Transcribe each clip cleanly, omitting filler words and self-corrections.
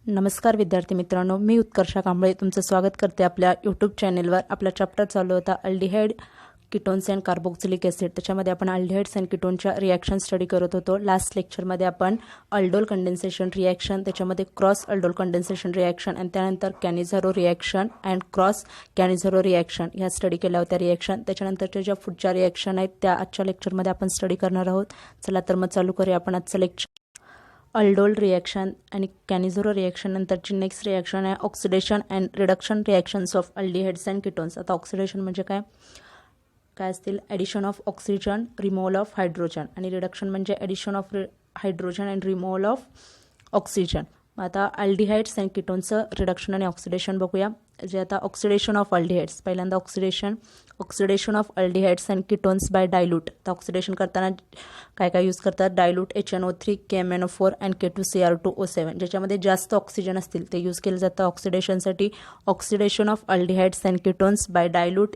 नमस्कार विद्यार्थी मित्रांनो, मी उत्कर्षा कांबळे तुमचं स्वागत करते आपल्या यूट्यूब चॅनेलवर। आपला चॅप्टर चालू होता aldehyde ketones and carboxylic acid. त्याच्यामध्ये आपण अल्डिहाइड्स अँड कीटोनच्या रिॲक्शन स्टडी करत होतो। लास्ट लेक्चरमध्ये आपण अल्डोल कंडेन्सेशन रिॲक्शन, त्याच्यामध्ये क्रॉस अल्डोल कंडेन्सेशन रिॲक्शन आणि त्यानंतर कॅनिझारो रिॲक्शन अँड क्रॉस कॅनिझारो रिॲक्शन ह्या स्टडी केल्या होत्या रिॲक्शन। त्याच्यानंतरच्या ज्या पुढच्या रिॲक्शन आहेत त्या आजच्या लेक्चरमध्ये आपण स्टडी करणार आहोत। चला तर मग चालू करूया आपण आजचं लेक्चर। अल्डोल रिॲक्शन आणि कॅनिझारो रिॲक्शन नंतरची नेक्स्ट रिॲक्शन आहे oxidation and reduction reactions of aldehydes and ketones. आता ऑक्सिडेशन म्हणजे काय असतील? Addition of oxygen, removal of hydrogen, आणि रिडक्शन म्हणजे addition of hydrogen and removal of oxygen. आता अल्डिहाइड्स अँड कीटोनचं रिडक्शन आणि ऑक्सिडेशन बघूया। जे आता ऑक्सिडेशन ऑफ अल्डिहाइड्स, पहिल्यांदा oxidation of aldehydes and ketones by dilute. तर ऑक्सिडेशन करताना काय यूज करतात? Dilute HNO3, KMnO4 and K2Cr2O7। ज्याच्यामध्ये जास्त ऑक्सिजन असतील ते यूज केलं जातं ऑक्सिडेशनसाठी। Oxidation of aldehydes and ketones by dilute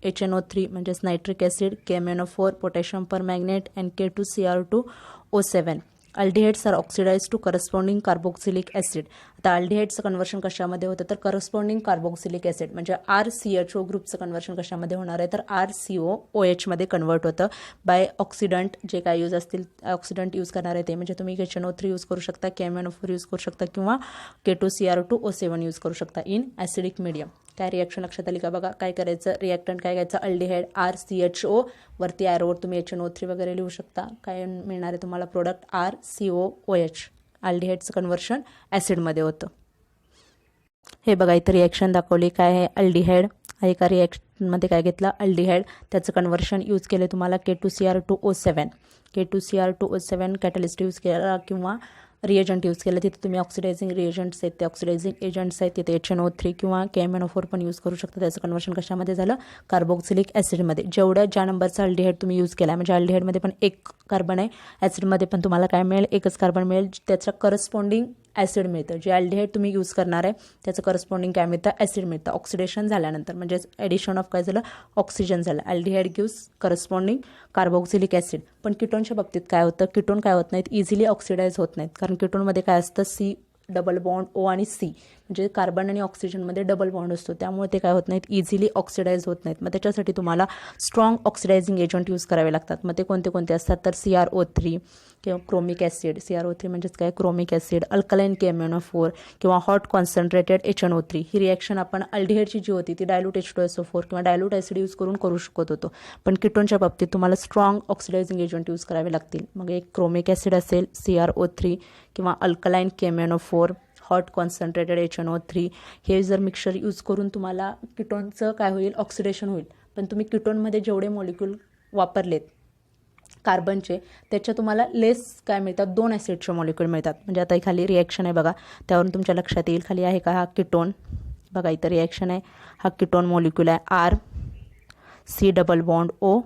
HNO3 म्हणजेच nitric acid, KMnO4, potassium permanganate and K2Cr2O7। Aldehydes are oxidise to corresponding carboxylic acid. आता अल्डिहाइडचं कन्वर्शन कशामध्ये होतं? तर करस्पॉन्डिंग कार्बोक्सिलिक ॲसिड म्हणजे RCHO ग्रुपचं कन्वर्शन कशामध्ये होणार आहे? तर RCOOH मध्ये कन्वर्ट होतं बाय ऑक्सिडंट। जे काय यूज असतील ऑक्सिडंट यूज करणार आहे ते म्हणजे तुम्ही HNO3 यूज करू शकता, KMnO4 यूज करू शकता किंवा K2Cr2O7 यूज करू शकता इन ॲसिडिक मीडियम। काय रिॲक्शन लक्षात आली का? बघा काय करायचं, रिॲक्टंट काय घ्यायचं? अल्डिहाइड RCHO, वरती ॲरोवर तुम्ही HNO3 वगैरे लिहू शकता। काय मिळणार आहे तुम्हाला प्रोडक्ट? RCOOH। अल्डिहाइडचं कन्वर्शन ॲसिडमध्ये होतं। हे बघा इथं रिॲक्शन दाखवली। काय आहे? अल्डिहाइड एका रिॲक्शनमध्ये काय घेतलं? अल्डिहाइड, त्याचं कन्वर्शन यूज केले तुम्हाला K2Cr2O7। K2Cr2O7 कॅटलिस्ट यूज केला किंवा रिएजंट यूज केलं, तिथे तुम्ही ऑक्सिडायझिंग रिएजंट्स आहेत, ते ऑक्सिडायझिंग एजंट्स आहेत, तिथे HNO3 किंवा KMnO4 पण यूज करू शकता। त्याचं कन्वर्शन कशामध्ये झालं? कार्बोक्सिलिक ॲसिडमध्ये। ज्या नंबरचा अल्डिहाइड तुम्ही यूज केला, म्हणजे अल्डिहाइडमध्ये पण एक कार्बन आहे, ॲसिडमध्ये पण तुम्हाला काय मिळेल? एकच कार्बन मिळेल। त्याचं करस्पॉन्डिंग ॲसिड मिळतं। जे अल्डिहाइड तुम्ही यूज करणार आहे त्याचं करस्पॉन्डिंग काय मिळतं? ॲसिड मिळतं। ऑक्सिडेशन झाल्यानंतर म्हणजे ॲडिशन ऑफ काय झालं? ऑक्सिजन झालं। Aldehyde gives corresponding carboxylic acid. पण कीटोनच्या बाबतीत काय होतं? कीटोन काय होत नाहीत? इझिली ऑक्सिडाइज होत नाहीत, कारण कीटोनमध्ये काय असतं? C डबल बॉन्ड O आणि C म्हणजे कार्बन आणि ऑक्सिजनमध्ये डबल बॉन्ड असतो, त्यामुळे ते काय होत नाहीत? इझिली ऑक्सिडाइज होत नाहीत। मग त्याच्यासाठी तुम्हाला स्ट्रॉंग ऑक्सिडायझिंग एजंट यूज करावे लागतात। मग ते कोणते असतात? तर CrO3 किंवा क्रोमिक ॲसिड। CrO3 म्हणजेच काय? क्रोमिक ॲसिड, अल्कलाइन KMnO4 किंवा हॉट कॉन्सन्ट्रेटेड HNO3। ही रिॲक्शन आपण अल्डिहाइडची जी होती ती डायल्यूट H2SO4 किंवा डायल्यूट ॲसिड यूज करून करू शकत होतो, पण कीटोनच्या बाबतीत तुम्हाला स्ट्रॉंग ऑक्सिडायझिंग एजंट यूज करावे लागतील। मग एक क्रोमिक ॲसिड असेल CrO3 किंवा alkaline KMnO4, hot concentrated HNO3, हे जर मिक्सचर यूज करून तुम्हाला कीटोनचं काय होईल? ऑक्सिडेशन होईल। पण तुम्ही कीटोनमध्ये जेवढे मॉलिक्यूल वापरलेत कार्बनचे, त्याच्या तुम्हाला लेस काय मिळतात? 2 ॲसिडचे मॉलिक्यूल मिळतात। म्हणजे आता खाली रिॲक्शन आहे बघा, त्यावरून तुमच्या लक्षात येईल। खाली आहे का हा कीटोन? बघा इथं रिॲक्शन आहे, हा कीटोन मॉलिक्यूल आहे R C double bond O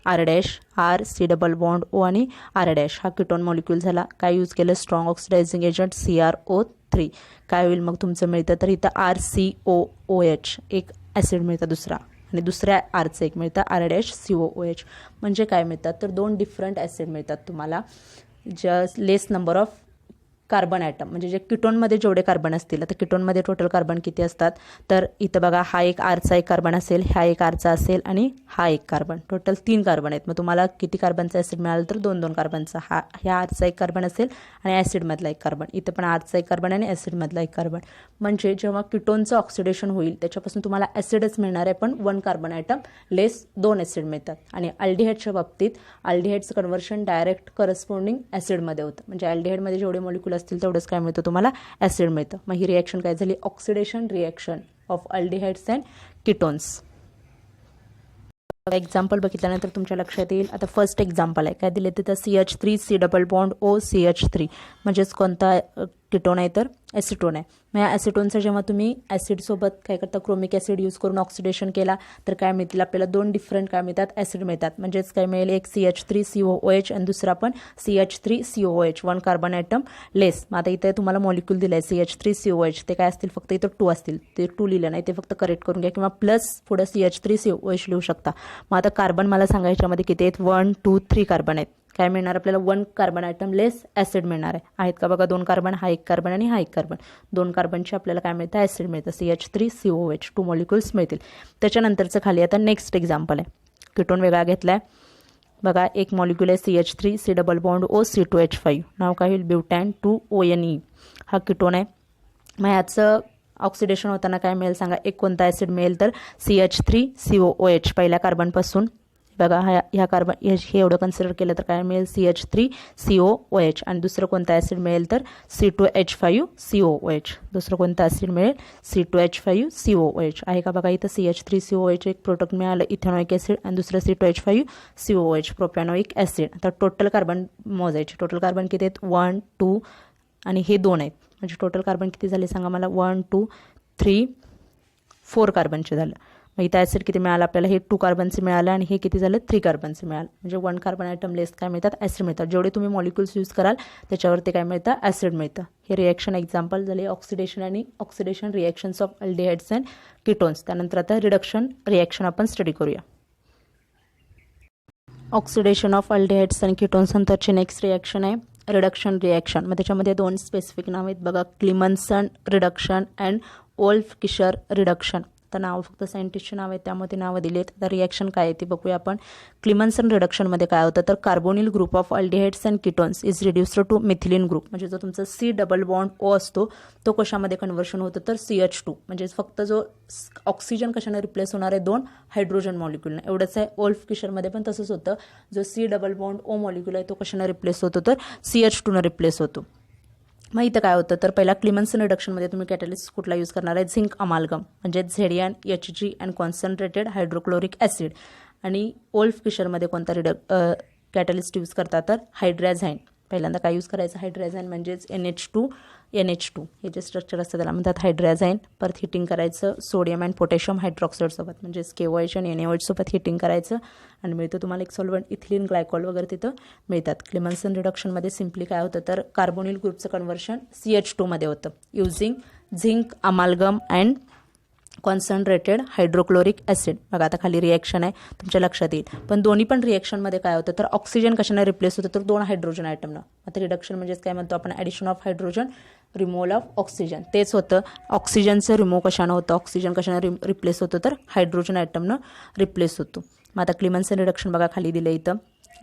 R dash, R C double bond O आणि R डॅश, हा कीटोन मॉलिक्यूल झाला। काय यूज केलं? Strong oxidizing agent CrO3। काय होईल मग तुमचं मिळतं? तर इथं RCOOH एक ॲसिड मिळतं दुसरा, आणि दुसऱ्या Rचं एक मिळतं R डॅश COOH। म्हणजे काय मिळतात? तर 2 डिफरंट ॲसिड मिळतात तुम्हाला, just less number of carbon atom. म्हणजे जे कीटोनमध्ये जेवढे कार्बन असतील, आता कीटोनमध्ये टोटल कार्बन किती असतात? तर इथं बघा हा एक Rचा एक कार्बन असेल, हा एक Rचा असेल आणि हा एक कार्बन, टोटल 3 कार्बन आहेत। मग तुम्हाला किती कार्बनचा ॲसिड मिळालं? तर 2 कार्बनचा। ह्या Rचा एक कार्बन असेल आणि ॲसिडमधला एक कार्बन, इथं पण Rचा एक कार्बन आणि ॲसिडमधला एक कार्बन। म्हणजे जेव्हा कीटोनचं ऑक्सिडेशन होईल त्याच्यापासून तुम्हाला ॲसिडच मिळणार आहे, पण 1 कार्बन ॲटम लेस 2 ॲसिड मिळतात। आणि अल्डिहाइडच्या बाबतीत अल्डिहाइडचं कन्वर्शन डायरेक्ट करस्पॉन्डिंग ॲसिडमध्ये होतं, म्हणजे अल्डिहाइडमध्ये जेवढे मॉलिक्यूल असतील तेवढंच काय मिळतं? तुम्हाला ॲसिड मिळतं। मग ही रिॲक्शन काय झाली? Oxidation reaction of aldehydes and ketones. Example बघितल्यानंतर तुमच्या लक्षात येईल। आता फर्स्ट एक्झाम्पल आहे, काय दिले? तिथं CH3 C double bond O CH3 म्हणजेच कोणता कीटोन आहे? तर ॲसिटोन आहे। मग या ॲसिटोनचं जेव्हा तुम्ही ॲसिडसोबत काय करता? क्रोमिक ॲसिड यूज करून ऑक्सिडेशन केला तर काय मिळतील आपल्याला? 2 डिफरंट काय मिळतात? ॲसिड मिळतात। म्हणजेच काय मिळेल? एक CH3COOH आणि दुसरा पण CH3COOH, 1 कार्बन ॲटम लेस। मग आता इथे तुम्हाला मॉलिक्यूल दिलं आहे CH3COOH, ते काय असतील? फक्त इथं 2 असतील, ते 2 लिहिलं नाही, ते फक्त करेक्ट करून घ्या, किंवा प्लस पुढं CH3COOH लिहू शकता। मग आता कार्बन मला सांगा ह्याच्यामध्ये किती आहेत? 1 2 3 कार्बन आहेत। काय मिळणार आपल्याला 1 कार्बन आयटम लेस ॲसिड मिळणार आहे. आहेत का बघा 2 कार्बन, हा 1 कार्बन आणि हा 1 कार्बन. 2 कार्बनचे आपल्याला काय मिळतं ॲसिड मिळतं CH3COOH 2 मॉलिक्युल्स मिळतील. त्याच्यानंतरचं खाली आता नेक्स्ट एक्झाम्पल आहे. कीटोन वेगळा घेतला आहे बघा. एक मॉलिक्युल आहे CH3 C double bond O C2H5. नाव काय होईल ब्युटॅन 2ONE. हा कीटोन आहे. मग याचं ऑक्सिडेशन होताना काय मिळेल सांगा. एक कोणता ॲसिड मिळेल तर CH3COOH पहिल्या कार्बनपासून बघा. ह्या कार्बन हे एवढं कन्सिडर केलं तर काय मिळेल CH3COOH. आणि दुसरं कोणतं ॲसिड मिळेल तर C2H5COOH. दुसरं कोणतं ॲसिड मिळेल C2H5COOH. आहे का बघा इथं CH3COOH एक प्रोडक्ट मिळालं इथेनॉइक ॲसिड आणि दुसरं C2H5COOH प्रोपॅनोइक ॲसिड. तर टोटल कार्बन मोजायचे. टोटल कार्बन किती आहेत 1 2 आणि हे 2 आहेत. म्हणजे टोटल कार्बन किती झाले सांगा मला 1 2 3 4 कार्बनचे झालं. मग इथं ॲसिड किती मिळालं आपल्याला हे 2 कार्बनचे मिळालं आणि हे किती झालं 3 कार्बनचे मिळालं. म्हणजे 1 कार्बन आयटम लेस काय मिळतात ॲसिड मिळतात. जेवढे तुम्ही मॉलिक्युल्स यूज कराल त्याच्यावरती काय मिळतं ॲसिड मिळतं. हे रिॲक्शन एक्झाम्पल झाले ऑक्सिडेशन आणि oxidation reactions of aldehydes and ketones. त्यानंतर आता रिडक्शन रिॲक्शन आपण स्टडी करूया. Oxidation of aldehydes and ketones नंतरची नेक्स्ट रिॲक्शन आहे रिडक्शन रिॲक्शन. मग त्याच्यामध्ये 2 स्पेसिफिक नाव आहेत बघा. क्लिमन्सन रिडक्शन अँड ओल्फ किशर रिडक्शन. तर नाव फक्त सायंटिस्टचे नाव आहे त्यामुळे ते नावं दिली आहेत. तर रिॲक्शन काय आहे ते बघूया आपण. क्लिमन्सन रिडक्शनमध्ये काय होतं तर carbonyl group of aldehydes and ketones is reduced to methylene group. म्हणजे जो तुमचा C डबल बॉन्ड O असतो तो कशामध्ये कन्वर्शन होतं तर CH2. म्हणजे फक्त जो ऑक्सिजन कशाने रिप्लेस होणार आहे 2 हायड्रोजन मॉलिक्युलने. एवढंच आहे. ओल्फ किशरमध्ये पण तसंच होतं. जो C double bond O molecule आहे तो कशाने रिप्लेस होतो तर CH2 ने रिप्लेस होतो. मग इथं काय होतं तर पहिला क्लिमन्सन रिडक्शनमध्ये तुम्ही कॅटलिस्ट कुठला यूज करणार आहे झिंक अमालगम म्हणजे ZnHG and concentrated hydrochloric acid. आणि ओल्फ किशरमध्ये कोणता कॅटलिस्ट यूज करता तर हायड्रॅझाईन. पहिल्यांदा काय यूज करायचं हायड्रॅझाईन म्हणजेच NH2 हे जे स्ट्रक्चर असतं त्याला म्हणतात हायड्रॅझाईन. परत हिटिंग करायचं सोडियम अँड पोटॅशियम हायड्रॉक्साईडसोबत म्हणजेच KOH आणि NaOH सोबत हिटिंग करायचं आणि मिळतं तुम्हाला एक सॉल्व्हंट इथिलीन ग्लायकॉल वगैरे तिथं मिळतात. क्लिमन्सन रिडक्शनमध्ये सिम्पली काय होतं तर कार्बोनिल ग्रुपचं कन्व्हर्शन CH2 मध्ये होतं using zinc अमालगम and concentrated hydrochloric acid. बघा आता खाली रिॲक्शन आहे तुमच्या लक्षात येईल. पण दोन्ही पण रिॲक्शनमध्ये काय होतं तर ऑक्सिजन कशाने रिप्लेस होतं तर 2 हायड्रोजन आयटमनं. आता रिडक्शन म्हणजेच काय म्हणतो आपण addition of hydrogen removal of oxygen. तेच होतं ऑक्सिजनचं रिमूव्ह कशानं होतं ऑक्सिजन कशाने रिप्लेस होतं तर हायड्रोजन आयटमनं रिप्लेस होतो. मग आता क्लिमन्सन रिडक्शन बघा खाली दिलं इथं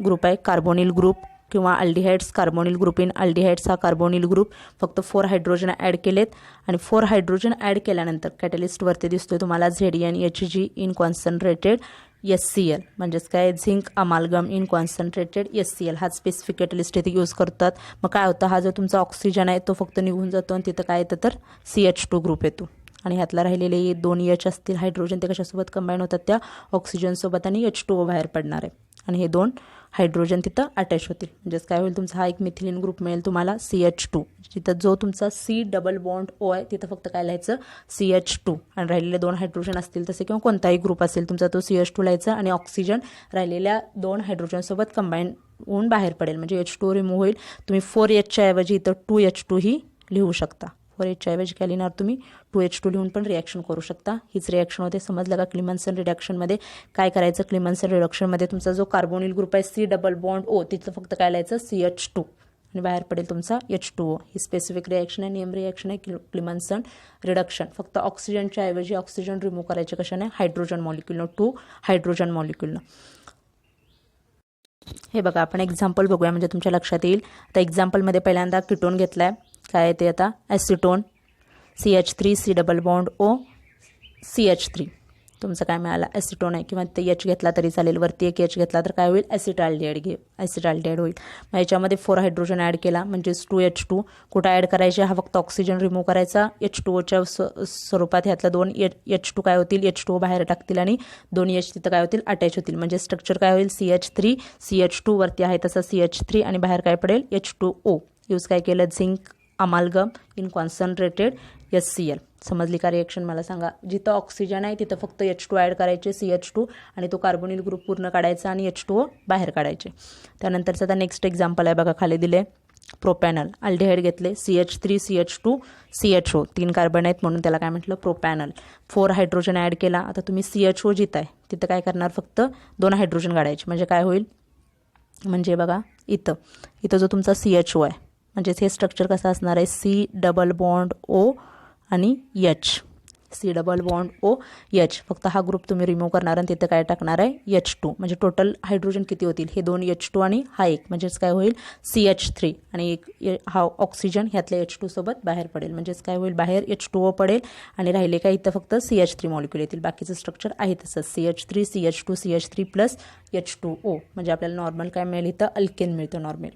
ग्रुप आहे कार्बोनिल ग्रुप किंवा aldehydes carbonyl group. In aldehydes हा कार्बोनिल ग्रुप फक्त 4 हायड्रोजन ॲड केलेत आणि 4 हायड्रोजन ॲड केल्यानंतर कॅटलिस्टवरती दिसतोय तुम्हाला ZnHG इन कॉन्सन्ट्रेटेड HCl म्हणजेच काय झिंक अमालगम इन कॉन्सन्ट्रेटेड HCl हा स्पेसिफिक कॅटलिस्ट इथे यूज करतात. मग काय होतं हा जो तुमचा ऑक्सिजन आहे तो फक्त निघून जातो आणि तिथं काय येतं तर CH2 ग्रुप येतो. आणि ह्यातला राहिलेले 2 H असतील हायड्रोजन ते कशासोबत कंबाईन होतात त्या ऑक्सिजनसोबत आणि H2O बाहेर पडणार आहे आणि हे 2 हायड्रोजन तिथं अटॅच होतील. म्हणजेच काय होईल तुमचा हा एक मिथिलीन ग्रुप मिळेल तुम्हाला CH2. तिथं जो तुमचा C डबल बॉन्ड O आहे तिथं फक्त काय लिहायचं CH2 आणि राहिलेले 2 हायड्रोजन असतील तसे किंवा कोणताही ग्रुप असेल तुमचा तो CH2 लिहायचा आणि ऑक्सिजन राहिलेल्या 2 हायड्रोजनसोबत कंबाईन होऊन बाहेर पडेल म्हणजे H2 रिमूव्ह होईल. तुम्ही 4Hच्या ऐवजी इथं 2H2 ही लिहू शकता. 4Hच्या ऐवजी काय लिहिणार तुम्ही 2H2 लिहून पण रिॲक्शन करू शकता. हीच रिॲक्शन होते. समजलं का क्लिमन्सन रिडक्शनमध्ये काय करायचं. क्लिमन्सन रिडक्शनमध्ये तुमचा जो कार्बोनिल ग्रुप आहे C डबल बॉन्ड O तिथं फक्त काय लिहायचं CH2 आणि बाहेर पडेल तुमचा H2O. ही स्पेसिफिक रिॲक्शन आहे नियम रिॲक्शन आहे क्लिमन्सन रिडक्शन. फक्त ऑक्सिजनच्या ऐवजी ऑक्सिजन रिमूव्ह करायचे कशाने हायड्रोजन मॉलिक्युलनं 2 हायड्रोजन मॉलिक्युलनं. हे बघा आपण एक्झाम्पल बघूया म्हणजे तुमच्या लक्षात येईल. आता एक्झाम्पलमध्ये पहिल्यांदा कीटोन घेतला आहे काय आहे ते आता acetone CH3 C double bond O CH3. तुमचं काय मिळालं ॲसिटोन आहे किंवा ते H घेतला तरी चालेल. वरती एक H घेतला तर काय होईल ॲसिटाल्डिहाइड होईल. मग याच्यामध्ये 4 हायड्रोजन ॲड केला म्हणजेच 2H2. कुठं ॲड करायचे हा फक्त ऑक्सिजन रिमूव्ह करायचा H2Oच्या स्वरूपात. ह्यातला 2 H2 काय होतील H2O बाहेर टाकतील आणि 2 H तिथं काय होतील अटॅच होतील. म्हणजे स्ट्रक्चर काय होईल CH3 CH2 वरती आहे तसा CH3 आणि बाहेर काय पडेल H2O. यूज काय केलं झिंक अमालगम इन कॉन्सन्ट्रेटेड HCl. समजली का रिॲक्शन मला सांगा. जिथं ऑक्सिजन आहे तिथं फक्त H2 ॲड करायचे CH2 आणि तो कार्बोनिल ग्रुप पूर्ण काढायचा आणि H2O बाहेर काढायचे. त्यानंतरचं आता नेक्स्ट एक्झाम्पल आहे बघा खाली दिले प्रोपॅनल. अल्डिहाइड घेतले CH3 CH2 CHO 3 कार्बन आहेत म्हणून त्याला काय म्हटलं प्रोपॅनल. 4 हायड्रोजन ॲड केला. आता तुम्ही CHO जिथं आहे तिथं काय करणार फक्त 2 हायड्रोजन काढायचे म्हणजे काय होईल म्हणजे बघा इथं जो तुमचा CHO आहे म्हणजेच हे स्ट्रक्चर कसं असणार आहे C डबल बॉन्ड O आणि H C double bond O H फक्त हा ग्रुप तुम्ही रिमूव्ह करणार आणि तिथे काय टाकणार आहे H2 म्हणजे टोटल हायड्रोजन किती होतील हे 2 H2 आणि हा एक म्हणजेच काय होईल CH3 आणि एक हा ऑक्सिजन ह्यातल्या H2 सोबत बाहेर पडेल म्हणजेच काय होईल बाहेर H2O पडेल आणि राहिले काय इथं फक्त CH3 मॉलिक्यूल येतील बाकीचं स्ट्रक्चर आहे तसंच CH3 CH2 CH3 plus H2O म्हणजे आपल्याला नॉर्मल काय मिळेल इथं अल्केन मिळतं नॉर्मल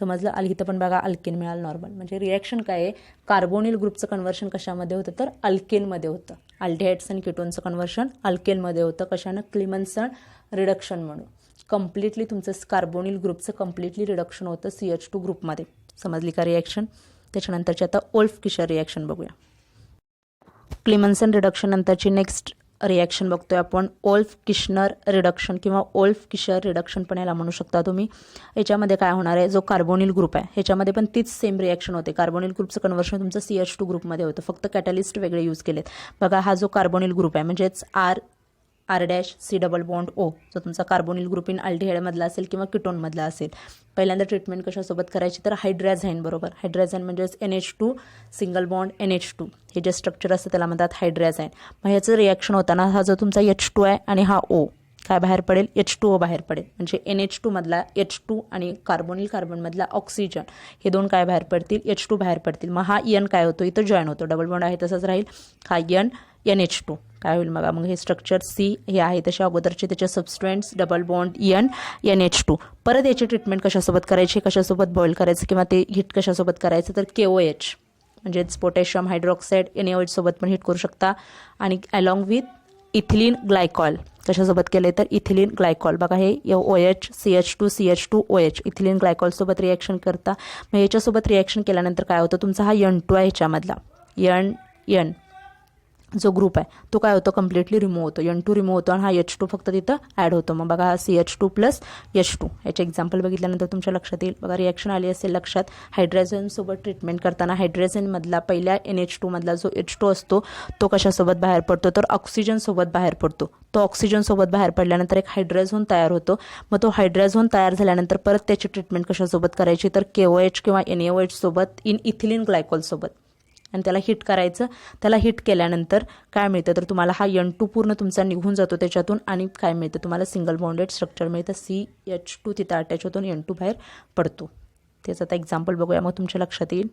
समजलं इथं पण बघा अल्केन मिळालं नॉर्मल म्हणजे रिॲक्शन काय आहे कार्बोनिल ग्रुपचं कन्व्हर्शन कशामध्ये होतं तर अल्केनमध्ये होतं अल्डिहाइड्स आणि कीटोनचं कन्व्हर्शन अल्केनमध्ये होतं कशानं क्लेमेन्सन रिडक्शन म्हणून कम्प्लिटली तुमचं कार्बोनिल ग्रुपचं कम्प्लिटली रिडक्शन होतं CH2 ग्रुपमध्ये समजली का रिॲक्शन त्याच्यानंतरची आता ओल्फ किशर रिॲक्शन बघूया क्लेमेन्सन रिडक्शन नंतरची नेक्स्ट रिॲक्शन बघतोय आपण ओल्फ किशनर रिडक्शन किंवा ओल्फ किशर रिडक्शन पण याला म्हणू शकता तुम्ही याच्यामध्ये काय होणार आहे जो कार्बोनिल ग्रुप आहे ह्याच्यामध्ये पण तीच सेम रिॲक्शन होते कार्बोनिल ग्रुपचं कन्व्हर्शन तुमचं CH2 ग्रुपमध्ये होतं फक्त कॅटलिस्ट वेगळे यूज केलेत बघा हा जो कार्बोनिल ग्रुप आहे म्हणजेच R' डबल बॉन्ड O जो तुमचा कार्बोनिल ग्रुप इन अल्डिहाइडमधला असेल किंवा कीटोनमधला असेल पहिल्यांदा ट्रीटमेंट कशासोबत करायची तर हायड्रॅझाईन बरोबर हायड्रॅझाईन म्हणजेच NH2 सिंगल बॉन्ड NH2 हे जे स्ट्रक्चर असतं त्याला म्हणतात हायड्रॅझाईन मग ह्याचं रिॲक्शन होताना हा जो तुमचा H2 आहे आणि हा O काय बाहेर पडेल H2O बाहेर पडेल म्हणजे NH2 मधला H2 आणि कार्बनमधला ऑक्सिजन हे दोन काय बाहेर पडतील H2 बाहेर पडतील मग हा N काय होतो इथं जॉईन होतो डबल बॉन्ड आहे तसंच राहील हा NH2 काय होईल मग हे स्ट्रक्चर C हे आहे तसे अगोदरचे त्याचे सबस्टंट्स डबल बॉन्ड NH2 परत याची ट्रीटमेंट कशासोबत करायची कशासोबत बॉईल करायचं किंवा ते हिट कशासोबत करायचं तर KOH म्हणजेच पोटॅशियम हायड्रॉक्साईड NaOH सोबत पण हिट करू शकता आणि अलॉंग विथ इथिलीन ग्लायकॉल कशासोबत केले तर इथिलीन ग्लायकॉल बघा हे OH CH2OH इथिलीन ग्लायकॉल सोबत रिॲक्शन करता मग याच्यासोबत रिॲक्शन केल्यानंतर काय होतं तुमचा हा N2 आहे ह्याच्यामधला N जो ग्रुप आहे तो काय होतो कम्प्लिटली रिमूव्ह होतो N2 रिमूव्ह होतो आणि हा H2 फक्त तिथं ॲड होतो मग बघा हा CH2 प्लस H2 याचे एक्झाम्पल बघितल्यानंतर तुमच्या लक्षात येईल बघा रिॲक्शन आली असेल लक्षात हायड्रोजनसोबत ट्रीटमेंट करताना हायड्रोजनमधला पहिल्या NH2 मधला जो H2 असतो तो कशासोबत बाहेर पडतो तर ऑक्सिजनसोबत बाहेर पडतो तो ऑक्सिजनसोबत बाहेर पडल्यानंतर एक हायड्रोजन तयार होतो मग तो हायड्रोजन तयार झाल्यानंतर परत त्याची ट्रीटमेंट कशासोबत करायची तर KOH किंवा NaOH सोबत इन इथिलीन ग्लायकॉल सोबत आणि त्याला हिट करायचं त्याला हिट केल्यानंतर काय मिळतं तर तुम्हाला हा N2 पूर्ण तुमचा निघून जातो त्याच्यातून आणि काय मिळतं तुम्हाला सिंगल बॉन्डेड स्ट्रक्चर मिळतं CH2 तिथं अटॅच होतो आणि N2 बाहेर पडतो त्याचं आता एक्झाम्पल बघूया मग तुमच्या लक्षात येईल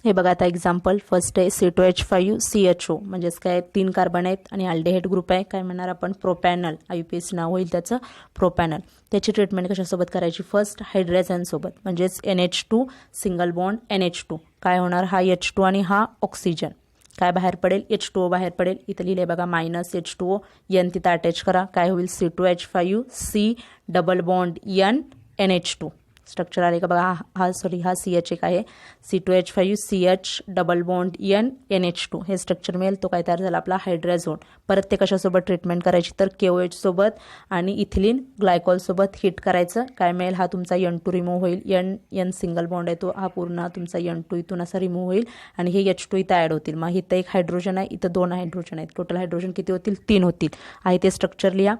हे बघा आता एक्झाम्पल फर्स्ट आहे C2H5 CHO म्हणजेच काय 3 कार्बन आहेत आणि अल्डिहाइड ग्रुप आहे काय म्हणणार आपण प्रोपॅनल IUPAC नाव होईल त्याचं प्रोपॅनल त्याची ट्रीटमेंट कशासोबत करायची फर्स्ट हायड्रोजन सोबत म्हणजेच NH2 सिंगल बॉन्ड NH2 काय होणार हा H2 आणि हा ऑक्सिजन काय बाहेर पडेल H2O बाहेर पडेल इथं लिहिले बघा -H2O N तिथं अटॅच करा काय होईल C2H5 C double bond NH2 structure आले का बघा हा CH एक आहे C2H5 CH double bond NH2 हे स्ट्रक्चर मिळेल तो काय तयार झाला आपला हायड्रोजन परत ते कशासोबत ट्रीटमेंट करायची तर KOH सोबत आणि इथिलीन ग्लायकॉल सोबत हिट करायचं काय मिळेल हा तुमचा N2 रिमूव्ह होईल N सिंगल बॉन्ड आहे तो हा पूर्ण तुमचा N2 इथून असा रिमूव्ह होईल आणि हे H2 इथं ॲड होतील मग इथं एक हायड्रोजन आहे इथं 2 हायड्रोजन आहेत टोटल हायड्रोजन किती होतील 3 होतील आहे ते स्ट्रक्चर लिहा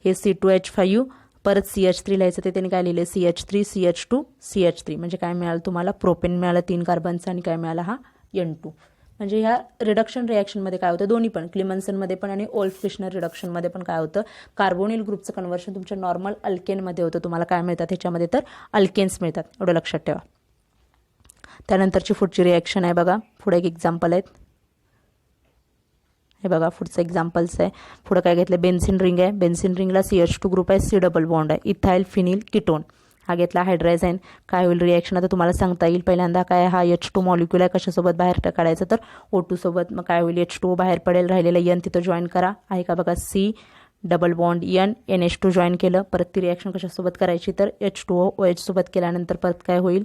हे C2H5 परत CH3 लिहायचं ते त्यांनी काय लिहिले CH3 CH2 CH3 म्हणजे काय मिळालं तुम्हाला प्रोपेन मिळालं 3 कार्बनचं आणि काय मिळालं हा N2 म्हणजे ह्या रिडक्शन रिॲक्शनमध्ये काय होतं दोन्ही पण क्लेमन्सनमध्ये पण आणि ओल्फ किशनर रिडक्शनमध्ये पण काय होतं कार्बोनिल ग्रुपचं कन्व्हर्शन तुमच्या नॉर्मल अल्केनमध्ये होतं तुम्हाला काय मिळतात ह्याच्यामध्ये तर अल्केन्स मिळतात एवढं लक्षात ठेवा त्यानंतरची पुढची रिॲक्शन आहे बघा पुढे एक एक्झाम्पल आहेत हे बघा पुढचं एक्झाम्पल्स आहे पुढे काय घेतलं बेन्झिन रिंग आहे बेन्झिन रिंगला CH2 ग्रुप आहे C डबल बॉन्ड आहे इथाइल फिनिल कीटोन हा घेतला हायड्रोजन काय होईल रिॲक्शन आता तुम्हाला सांगता येईल पहिल्यांदा काय हा H2 मॉलिक्यूल आहे कशासोबत बाहेर काढायचं तर O2 सोबत मग काय होईल H2O बाहेर पडेल राहिलेलं N तिथं जॉईन करा आहे का बघा C double bond NH2 join केलं परत ती रिॲक्शन कशासोबत करायची तर H2O OH सोबत केल्यानंतर परत काय होईल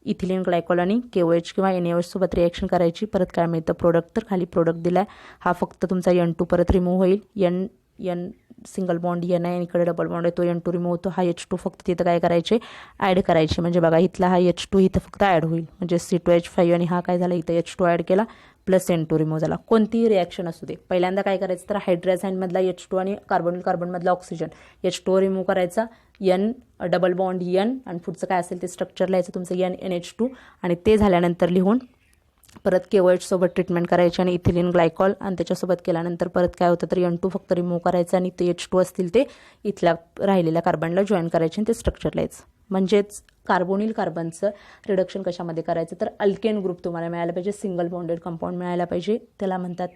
इथिलीन ग्लायकॉल आणि KOH किंवा NaOH सोबत रिॲक्शन करायची परत काय मिळतं प्रोडक्ट तर खाली प्रोडक्ट दिलाय हा फक्त तुमचा N2 परत रिमूव्ह होईल N सिंगल बॉन्ड N आहे आणि इकडे डबल बॉन्ड आहे तो N2 रिमूव्ह होतो हा H2 फक्त तिथं काय करायचे ॲड करायचे म्हणजे बघा इथला हा H2 इथं फक्त ॲड होईल म्हणजे C2H5 आणि हा काय झाला इथं H2 ॲड केला प्लस N2 रिमूव्ह झाला. कोणतीही रिॲक्शन असू दे, पहिल्यांदा काय करायचं तर हायड्रोजाईनमधला H2 आणि कार्बोनिल कार्बनमधला ऑक्सिजन H2 रिमूव्ह करायचा, N डबल बॉन्ड N आणि पुढचं काय असेल ते स्ट्रक्चर लिहायचं तुमचं NNH2 आणि ते झाल्यानंतर लिहून परत KOH सोबत ट्रीटमेंट करायची आणि इथिलीन ग्लायकॉल आणि त्याच्यासोबत केल्यानंतर परत काय होतं तर N2 फक्त रिमूव्ह करायचं आणि ते H2 असतील ते इथल्या राहिलेल्या कार्बनला जॉईन करायचे आणि ते स्ट्रक्चर लिहायचं. म्हणजेच कार्बोनिल कार्बनचं रिडक्शन कशामध्ये करायचं तर अल्केन ग्रुप तुम्हाला मिळायला पाहिजे, सिंगल बॉन्डेड कंपाऊंड मिळायला पाहिजे. त्याला म्हणतात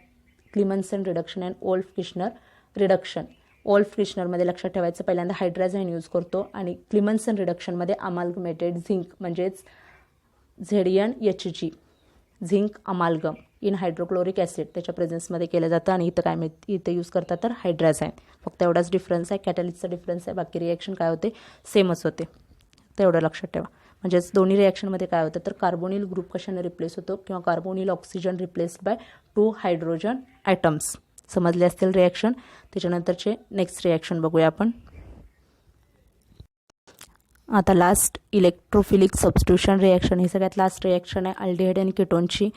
Clemmensen reduction and Wolff Kishner reduction. Wolff किशनरमध्ये लक्षात ठेवायचं पहिल्यांदा हायड्रोजाईन यूज करतो आणि क्लिमन्सन रिडक्शनमध्ये अमाल्गमेटेड झिंक म्हणजेच ZnHg zinc amalgam in hydrochloric acid त्याच्या प्रेझेन्समध्ये केलं जातं आणि इथं काय इथं यूज करतात तर हायड्राझाईन. फक्त एवढाच डिफरन्स आहे, कॅटलिस्टचा डिफरन्स आहे, बाकी रिॲक्शन काय होते सेमच होते. तर एवढं लक्षात ठेवा. म्हणजेच दोन्ही रिॲक्शनमध्ये काय होतं तर कार्बोनिल ग्रुप कशाने रिप्लेस होतो किंवा carbonyl oxygen replaced by 2 hydrogen atoms. समजले असतील रिॲक्शन. त्याच्यानंतरचे नेक्स्ट रिॲक्शन बघूया आपण. आता लास्ट इलेक्ट्रोफिलिक सबस्टिट्यूशन रिॲक्शन, ही सगळ्यात लास्ट रिॲक्शन आहे अल्डिहाइड आणि कीटोनची.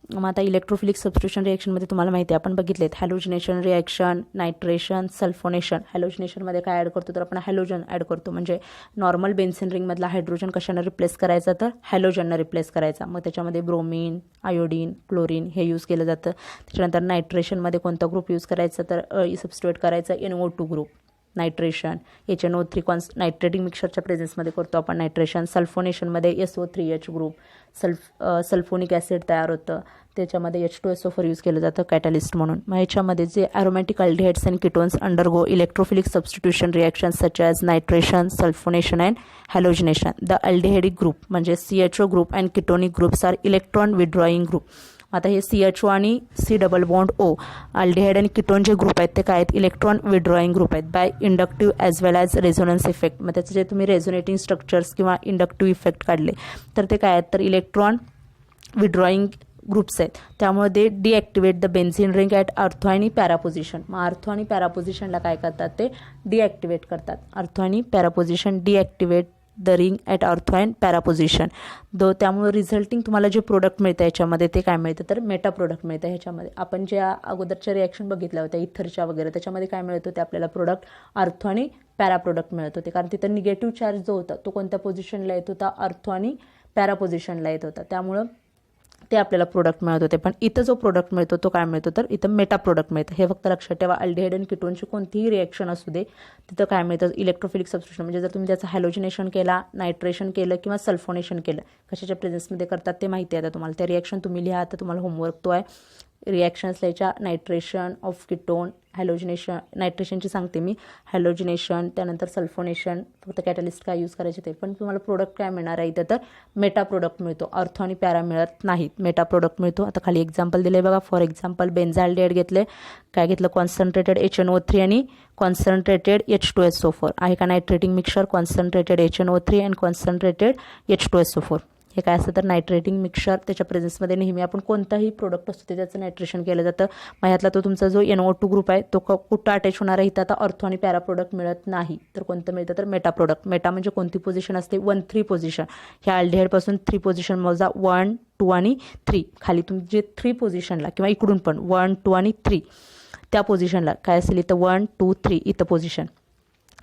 मग आता इलेक्ट्रोफिलिक सबस्टिट्यूशन रिॲक्शनमध्ये तुम्हाला माहिती आहे आपण बघितलेत हॅलोजिनेशन रिॲक्शन, नायट्रेशन, सल्फोनेशन. हॅलोजिनेशनमध्ये काय ॲड करतो तर आपण हॅलोजन ॲड करतो. म्हणजे नॉर्मल बेन्झिन रिंगमधला हायड्रोजन कशानं रिप्लेस करायचा तर हॅलोजननं रिप्लेस करायचा. मग त्याच्यामध्ये ब्रोमीन, आयोडीन, क्लोरीन हे यूज केलं जातं. त्याच्यानंतर नायट्रेशनमध्ये कोणता ग्रुप यूज करायचा तर सबस्टिट्यूट करायचा NO2 ग्रुप. नायट्रेशन HNO3 नायट्रेटिंग मिक्सरच्या प्रेझेन्समध्ये करतो आपण nitration. सल्फोनेशनमध्ये SO3H group sulphonic acid तयार होतं, त्याच्यामध्ये H2SO4 यूज केलं जातं कॅटलिस्ट म्हणून. मग याच्यामध्ये जे aromatic aldehydes and ketones undergo electrophilic substitution reaction such as nitration, sulphonation and halogenation. The aldehydic group म्हणजे CHO group and ketonic groups are electron withdrawing group. आता हे CHO आणि C double bond O aldehyde आणि ketone जे group आहेत ते काय आहेत इलेक्ट्रॉन विड्रॉईंग ग्रुप आहेत by inductive as well as resonance effect. मग त्याचे जे तुम्ही रेझोनेटिंग स्ट्रक्चर्स किंवा इंडक्टिव्ह इफेक्ट काढले तर ते काय आहेत तर इलेक्ट्रॉन विड्रॉईंग ग्रुप्स आहेत. त्यामुळे ते deactivate the benzene ring at अर्थो आणि पॅरापोजिशन. मग अर्थो आणि पॅरापोजिशनला काय करतात ते डिॲक्टिवेट करतात. अर्थो आणि पॅरापोजिशन डिॲक्टिवेट द रिंग ॲट अर्थो अँड पॅरापोजिशन त्यामुळे रिझल्टिंग तुम्हाला जे प्रोडक्ट मिळतं याच्यामध्ये ते काय मिळतं तर मेटा प्रोडक्ट मिळतं. ह्याच्यामध्ये आपण ज्या अगोदरच्या रिॲक्शन बघितल्या होत्या इथरच्या वगैरे त्याच्यामध्ये काय मिळत होते आपल्याला प्रोडक्ट अर्थो आणि पॅरा प्रोडक्ट मिळत होते. कारण तिथं निगेटिव्ह चार्ज जो होता तो कोणत्या पोझिशनला येत होता अर्थो आणि पॅरा पोझिशनला येत होता. त्यामुळं ते आपल्याला प्रोडक्ट मिळत होते. पण इथं जो प्रोडक्ट मिळतो तो काय मिळतो तर इथं मेटा प्रोडक्ट मिळतं. हे फक्त लक्षात ठेवा. अल्डिहाइड आणि कीटोनची कोणतीही रिॲक्शन असू दे तिथं काय मिळतं इलेक्ट्रोफिलिक सबस्टिट्यूशन. म्हणजे जर तुम्ही त्याचं हॅलोजिनेशन केला, नायट्रेशन केलं किंवा सल्फोनेशन केलं कशाच्या प्रेझेन्समध्ये करतात ते माहिती आहे आता तुम्हाला. त्या रिॲक्शन तुम्ही लिहा. आता तुम्हाला होमवर्क तो आहे रिॲक्शन्स लिहायच्या. नायट्रेशन ऑफ कीटोन, हॅलोजिनेशन नायट्रेशनची सांगते मी, हॅलोजिनेशन, त्यानंतर सल्फोनेशन, फक्त कॅटलिस्ट काय यूज करायचे ते. पण तुम्हाला प्रोडक्ट काय मिळणार आहे इथं तर मेटा प्रोडक्ट मिळतो. अर्थो आणि पॅरा मिळत नाहीत, मेटा प्रोडक्ट मिळतो. आता खाली एक्झाम्पल दिले बघा. फॉर एक्झाम्पल बेन्झाल्डिहाइड घेतले, काय घेतलं कॉन्सन्ट्रेटेड HNO3 आणि कॉन्सन्ट्रेटेड H2SO4 आहे का nitrating mixture. Concentrated HNO3 and concentrated H2SO4 हे काय असतं तर नायट्रेटिंग मिक्सचर. त्याच्या प्रेझेन्समध्ये नेहमी आपण कोणताही प्रोडक्ट असतो ते त्याचं नायट्रेशन केलं जातं. मग ह्यातला तो तुमचा जो NO2 ग्रुप आहे तो कुठं अटॅच होणार आहे इथं आता अर्थो आणि पॅरा प्रोडक्ट मिळत नाही. तर कोणतं मिळतं तर मेटा प्रोडक्ट. मेटा म्हणजे कोणती पोझिशन असते 1-3 पोझिशन. ह्या अल्डिहाइडपासून 3 पोझिशन मोजा 1, 2 आणि 3. खाली तुमचे 3 पोझिशनला किंवा इकडून पण 1, 2 आणि 3 त्या पोझिशनला काय असेल इथं 1, 2, 3 इथं पोझिशन.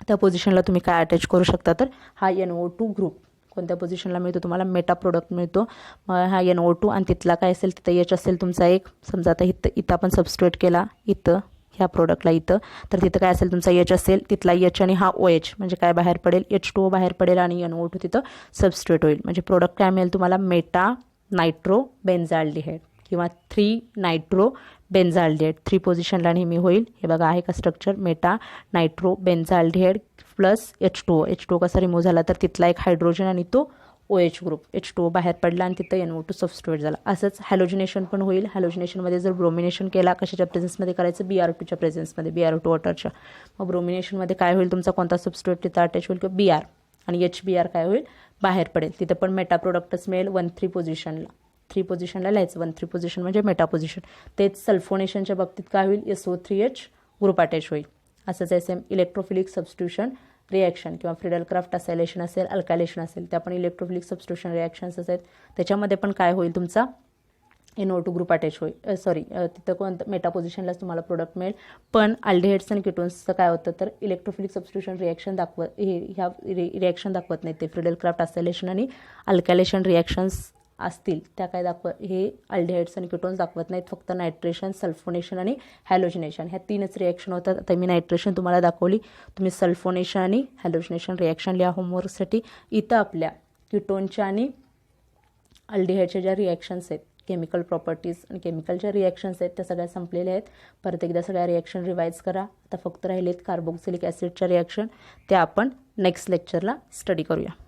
त्या पोझिशनला तुम्ही काय अटॅच करू शकता तर हा NO2 ग्रुप कोणत्या पोझिशनला मिळतो तुम्हाला मेटा प्रोडक्ट मिळतो. हा NO2 आणि तिथला काय असेल तिथं H असेल तुमचा एक. समजा आता इथं आपण सबस्टिट्यूट केला इथं ह्या प्रोडक्टला इथं तर तिथं काय असेल तुमचा H असेल, तिथला H आणि हा OH म्हणजे काय बाहेर पडेल H2O बाहेर पडेल आणि NO2 तिथं सबस्टिट्यूट होईल. म्हणजे प्रोडक्ट काय मिळेल तुम्हाला मेटा नायट्रो बेन्झाल्डिहाइड किंवा 3 नायट्रो बेन्झाल्डिहाइड. 3 पोझिशनला नेहमी होईल. हे बघा आहे का structure meta nitro benzaldehyde plus H2O. H2O कसा रिमूव्ह झाला तर तिथला एक हायड्रोजन आणि तो OH ग्रुप H2O बाहेर पडला आणि तिथं NO2 सबस्टिट्यूट झाला. असंच हॅलोजिनेशन पण होईल. हॅलोजिनेशनमध्ये जर ब्रोमिनेशन केला कशाच्या प्रेझेन्समध्ये करायचं BR2च्या प्रेझेन्समध्ये, BR2 वॉटरच्या. मग ब्रोमिनेशनमध्ये काय होईल तुमचा कोणता सबस्टिट्यूट तिथं अटॅच होईल किंवा BR आणि HBr काय होईल बाहेर पडेल. तिथं पण मेटा प्रोडक्टच मिळेल 1-3 पोझिशनला. 3 पोझिशनला लिहायचं 1-3 पोझिशन म्हणजे मेटा पोझिशन. तेच सल्फोनेशनच्या बाबतीत काय होईल SO3H ग्रुप अटॅच होईल. असंच आहे सेम इलेक्ट्रोफिलिक सबस्टिट्यूशन रिॲक्शन किंवा फ्रिडल क्राफ्ट असायलेशन असेल, अल्कायलेशन असेल त्या पण इलेक्ट्रोफिलिक सबस्टिट्यूशन रिॲक्शन्स आहेत. त्याच्यामध्ये पण काय होईल तुमचा NO2 ग्रुप अटॅच होईल, तिथं कोणतं मेटा पोझिशनलाच तुम्हाला प्रोडक्ट मिळेल. पण अल्डिहाइड्स आणि किटोन्सचं काय होतं तर इलेक्ट्रोफिलिक सबस्टिट्यूशन रिॲक्शन ह्या रिॲक्शन दाखवत नाही. ते फ्रिडेल क्राफ्ट असेलेशन आणि अल्कायलेशन रिॲक्शन्स असतील त्या काय हे अल्डिहाइड्स आणि किटोन्स दाखवत नाहीत. फक्त नायट्रेशन, सल्फोनेशन आणि हॅलोजिनेशन ह्या 3च रिॲक्शन होतात. आता मी नायट्रेशन तुम्हाला दाखवली. तुम्ही सल्फोनेशन आणि हॅलोजिनेशन रिॲक्शन लिहा होमवर्कसाठी. इथं आपल्या किटोनच्या आणि अल्डिहाइडच्या ज्या रिॲक्शन्स आहेत, केमिकल प्रॉपर्टीज आणि केमिकलच्या रिॲक्शन्स आहेत त्या सगळ्या संपलेल्या आहेत. परत एकदा सगळ्या रिॲक्शन रिवाईज करा. आता फक्त राहिलेत कार्बोक्सिलिक ॲसिडच्या रिॲक्शन, त्या आपण नेक्स्ट लेक्चरला स्टडी करूया.